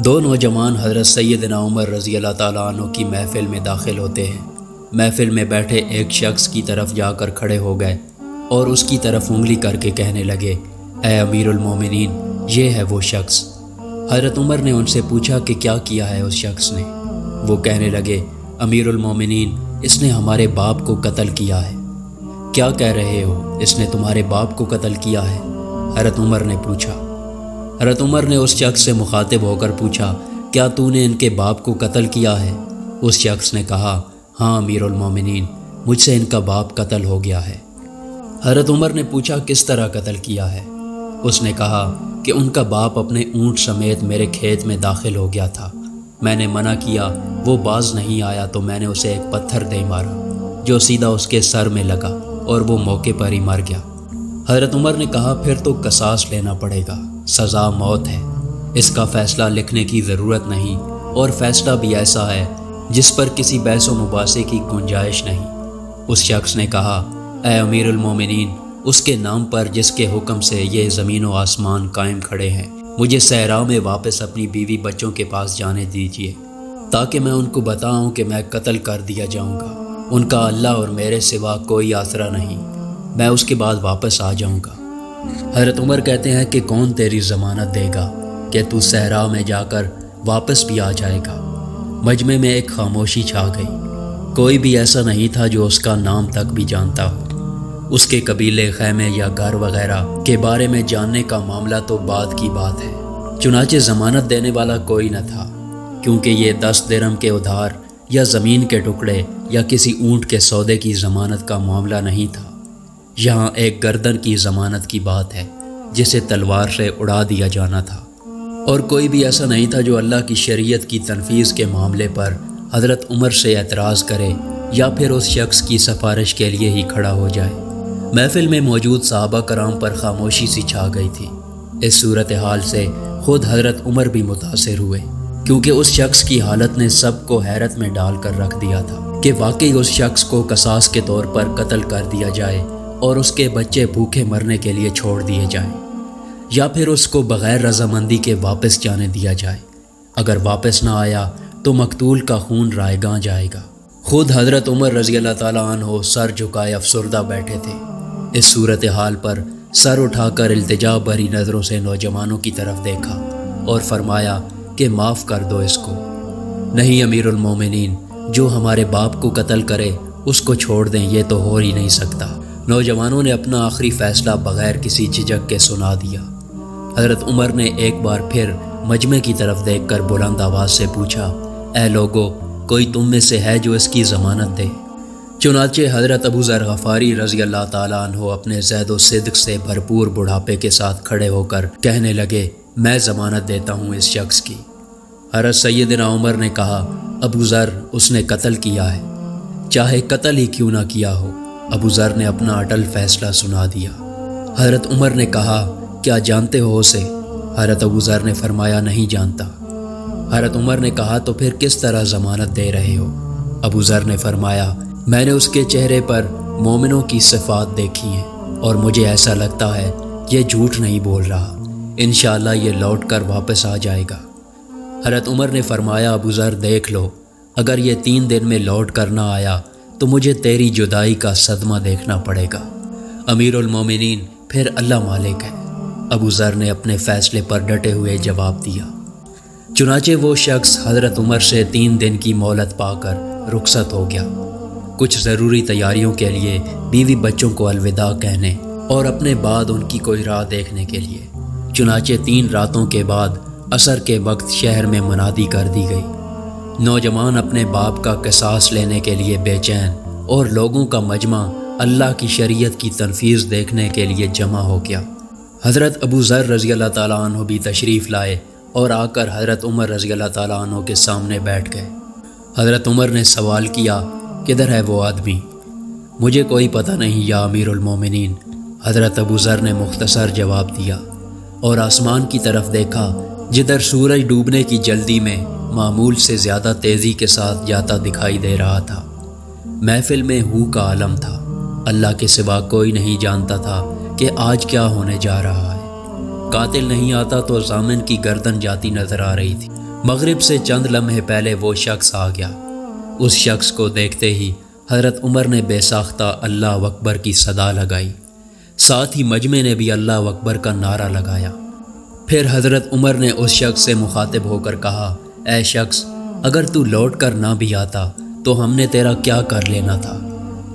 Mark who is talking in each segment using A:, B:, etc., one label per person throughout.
A: دو نوجوان حضرت سیدنا عمر رضی اللہ تعالیٰ عنہ کی محفل میں داخل ہوتے ہیں۔ محفل میں بیٹھے ایک شخص کی طرف جا کر کھڑے ہو گئے اور اس کی طرف انگلی کر کے کہنے لگے، اے امیر المومنین، یہ ہے وہ شخص۔ حضرت عمر نے ان سے پوچھا کہ کیا کیا ہے اس شخص نے؟ وہ کہنے لگے، امیر المومنین، اس نے ہمارے باپ کو قتل کیا ہے۔ کیا کہہ رہے ہو؟ اس نے تمہارے باپ کو قتل کیا ہے؟ حضرت عمر نے پوچھا۔ حضرت عمر نے اس شخص سے مخاطب ہو کر پوچھا، کیا تو نے ان کے باپ کو قتل کیا ہے؟ اس شخص نے کہا، ہاں امیر المومنین، مجھ سے ان کا باپ قتل ہو گیا ہے۔ حضرت عمر نے پوچھا، کس طرح قتل کیا ہے؟ اس نے کہا کہ ان کا باپ اپنے اونٹ سمیت میرے کھیت میں داخل ہو گیا تھا۔ میں نے منع کیا، وہ باز نہیں آیا تو میں نے اسے ایک پتھر دے مارا جو سیدھا اس کے سر میں لگا اور وہ موقع پر ہی مر گیا۔ حضرت عمر نے کہا، پھر تو قصاص لینا پڑے گا، سزا موت ہے، اس کا فیصلہ لکھنے کی ضرورت نہیں، اور فیصلہ بھی ایسا ہے جس پر کسی بحث و مباحثے کی گنجائش نہیں۔ اس شخص نے کہا، اے امیر المومنین، اس کے نام پر جس کے حکم سے یہ زمین و آسمان قائم کھڑے ہیں، مجھے صحرا میں واپس اپنی بیوی بچوں کے پاس جانے دیجیے تاکہ میں ان کو بتاؤں کہ میں قتل کر دیا جاؤں گا، ان کا اللہ اور میرے سوا کوئی آسرا نہیں، میں اس کے بعد واپس آ جاؤں گا۔ حضرت عمر کہتے ہیں کہ کون تیری ضمانت دے گا کہ تو صحرا میں جا کر واپس بھی آ جائے گا؟ مجمع میں ایک خاموشی چھا گئی، کوئی بھی ایسا نہیں تھا جو اس کا نام تک بھی جانتا ہو۔ اس کے قبیلے، خیمے یا گھر وغیرہ کے بارے میں جاننے کا معاملہ تو بعد کی بات ہے۔ چنانچہ ضمانت دینے والا کوئی نہ تھا، کیونکہ یہ 10 درہم کے ادھار یا زمین کے ٹکڑے یا کسی اونٹ کے سودے کی ضمانت کا معاملہ نہیں تھا۔ یہاں ایک گردن کی ضمانت کی بات ہے جسے تلوار سے اڑا دیا جانا تھا، اور کوئی بھی ایسا نہیں تھا جو اللہ کی شریعت کی تنفیذ کے معاملے پر حضرت عمر سے اعتراض کرے یا پھر اس شخص کی سفارش کے لیے ہی کھڑا ہو جائے۔ محفل میں موجود صحابہ کرام پر خاموشی سی چھا گئی تھی۔ اس صورتحال سے خود حضرت عمر بھی متاثر ہوئے، کیونکہ اس شخص کی حالت نے سب کو حیرت میں ڈال کر رکھ دیا تھا کہ واقعی اس شخص کو قصاص کے طور پر قتل کر دیا جائے اور اس کے بچے بھوکے مرنے کے لیے چھوڑ دیے جائیں، یا پھر اس کو بغیر رضامندی کے واپس جانے دیا جائے۔ اگر واپس نہ آیا تو مقتول کا خون رائیگاں جائے گا۔ خود حضرت عمر رضی اللہ تعالیٰ عنہ سر جھکائے افسردہ بیٹھے تھے۔ اس صورتحال پر سر اٹھا کر التجا بھری نظروں سے نوجوانوں کی طرف دیکھا اور فرمایا کہ معاف کر دو اس کو۔ نہیں امیر المومنین، جو ہمارے باپ کو قتل کرے اس کو چھوڑ دیں، یہ تو ہو ہی نہیں سکتا۔ نوجوانوں نے اپنا آخری فیصلہ بغیر کسی جھجک کے سنا دیا۔ حضرت عمر نے ایک بار پھر مجمع کی طرف دیکھ کر بلند آواز سے پوچھا، اے لوگو، کوئی تم میں سے ہے جو اس کی ضمانت دے؟ چنانچہ حضرت ابو ذر غفاری رضی اللہ تعالیٰ عنہ اپنے زہد و صدق سے بھرپور بڑھاپے کے ساتھ کھڑے ہو کر کہنے لگے، میں ضمانت دیتا ہوں اس شخص کی۔ حضرت سیدنا عمر نے کہا، ابو ذر، اس نے قتل کیا ہے، چاہے قتل ہی کیوں نہ کیا ہو۔ ابو ذر نے اپنا اٹل فیصلہ سنا دیا۔ حضرت عمر نے کہا، کیا جانتے ہو اسے؟ حضرت ابو ذر نے فرمایا، نہیں جانتا۔ حضرت عمر نے کہا، تو پھر کس طرح ضمانت دے رہے ہو؟ ابو ذر نے فرمایا، میں نے اس کے چہرے پر مومنوں کی صفات دیکھی ہیں اور مجھے ایسا لگتا ہے یہ جھوٹ نہیں بول رہا، انشاءاللہ یہ لوٹ کر واپس آ جائے گا۔ حضرت عمر نے فرمایا، ابو ذر دیکھ لو، اگر یہ 3 دن میں لوٹ کر نہ آیا تو مجھے تیری جدائی کا صدمہ دیکھنا پڑے گا۔ امیر المومنین، پھر اللہ مالک ہے۔ ابو ذر نے اپنے فیصلے پر ڈٹے ہوئے جواب دیا۔ چنانچہ وہ شخص حضرت عمر سے 3 دن کی مہلت پا کر رخصت ہو گیا، کچھ ضروری تیاریوں کے لیے، بیوی بچوں کو الوداع کہنے اور اپنے بعد ان کی کوئی راہ دیکھنے کے لیے۔ چنانچہ 3 راتوں کے بعد عصر کے وقت شہر میں منادی کر دی گئی۔ نوجوان اپنے باپ کا قصاص لینے کے لیے بے چین اور لوگوں کا مجمع اللہ کی شریعت کی تنفیذ دیکھنے کے لیے جمع ہو گیا۔ حضرت ابو ذر رضی اللہ تعالیٰ عنہ بھی تشریف لائے اور آ کر حضرت عمر رضی اللہ تعالیٰ عنہ کے سامنے بیٹھ گئے۔ حضرت عمر نے سوال کیا، کدھر ہے وہ آدمی؟ مجھے کوئی پتہ نہیں یا امیر المومنین، حضرت ابو ذر نے مختصر جواب دیا اور آسمان کی طرف دیکھا جدھر سورج ڈوبنے کی جلدی میں معمول سے زیادہ تیزی کے ساتھ جاتا دکھائی دے رہا تھا۔ محفل میں ہو کا عالم تھا، اللہ کے سوا کوئی نہیں جانتا تھا کہ آج کیا ہونے جا رہا ہے۔ قاتل نہیں آتا تو ضامن کی گردن جاتی نظر آ رہی تھی۔ مغرب سے چند لمحے پہلے وہ شخص آ گیا۔ اس شخص کو دیکھتے ہی حضرت عمر نے بے ساختہ اللہ اکبر کی صدا لگائی، ساتھ ہی مجمع نے بھی اللہ اکبر کا نعرہ لگایا۔ پھر حضرت عمر نے اس شخص سے مخاطب ہو کر کہا، اے شخص، اگر تو لوٹ کر نہ بھی آتا تو ہم نے تیرا کیا کر لینا تھا؟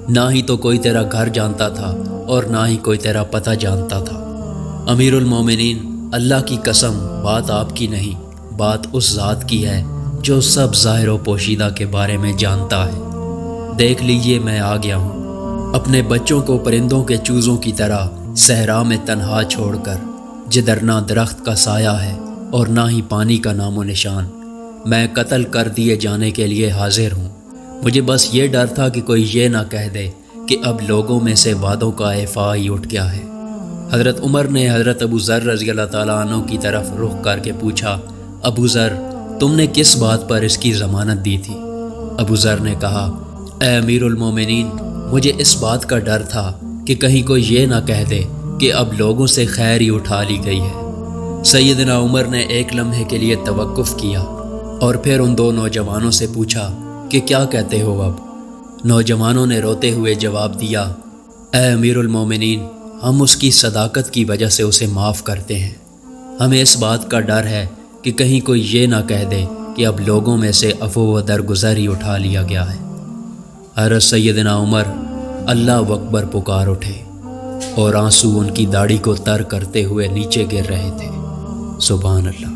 A: نہ ہی تو کوئی تیرا گھر جانتا تھا اور نہ ہی کوئی تیرا پتہ جانتا تھا۔ امیر المومنین، اللہ کی قسم، بات آپ کی نہیں، بات اس ذات کی ہے جو سب ظاہر و پوشیدہ کے بارے میں جانتا ہے۔ دیکھ لیجئے میں آ گیا ہوں، اپنے بچوں کو پرندوں کے چوزوں کی طرح صحرا میں تنہا چھوڑ کر، جدھر نہ درخت کا سایہ ہے اور نہ ہی پانی کا نام و نشان۔ میں قتل کر دیے جانے کے لیے حاضر ہوں۔ مجھے بس یہ ڈر تھا کہ کوئی یہ نہ کہہ دے کہ اب لوگوں میں سے وعدوں کا ایفا ہی اٹھ گیا ہے۔ حضرت عمر نے حضرت ابو ذر رضی اللہ تعالیٰ عنہ کی طرف رخ کر کے پوچھا، ابو ذر، تم نے کس بات پر اس کی ضمانت دی تھی؟ ابو ذر نے کہا، اے امیر المومنین، مجھے اس بات کا ڈر تھا کہ کہیں کوئی یہ نہ کہہ دے کہ اب لوگوں سے خیر ہی اٹھا لی گئی ہے۔ سیدنا عمر نے ایک لمحے کے لیے توقف کیا اور پھر ان دو نوجوانوں سے پوچھا کہ کیا کہتے ہو اب؟ نوجوانوں نے روتے ہوئے جواب دیا، اے امیر المومنین، ہم اس کی صداقت کی وجہ سے اسے معاف کرتے ہیں۔ ہمیں اس بات کا ڈر ہے کہ کہیں کوئی یہ نہ کہہ دے کہ اب لوگوں میں سے عفو و درگزر ہی اٹھا لیا گیا ہے۔ حضرت سیدنا عمر اللہ اکبر پکار اٹھے اور آنسو ان کی داڑھی کو تر کرتے ہوئے نیچے گر رہے تھے۔ سبحان اللہ۔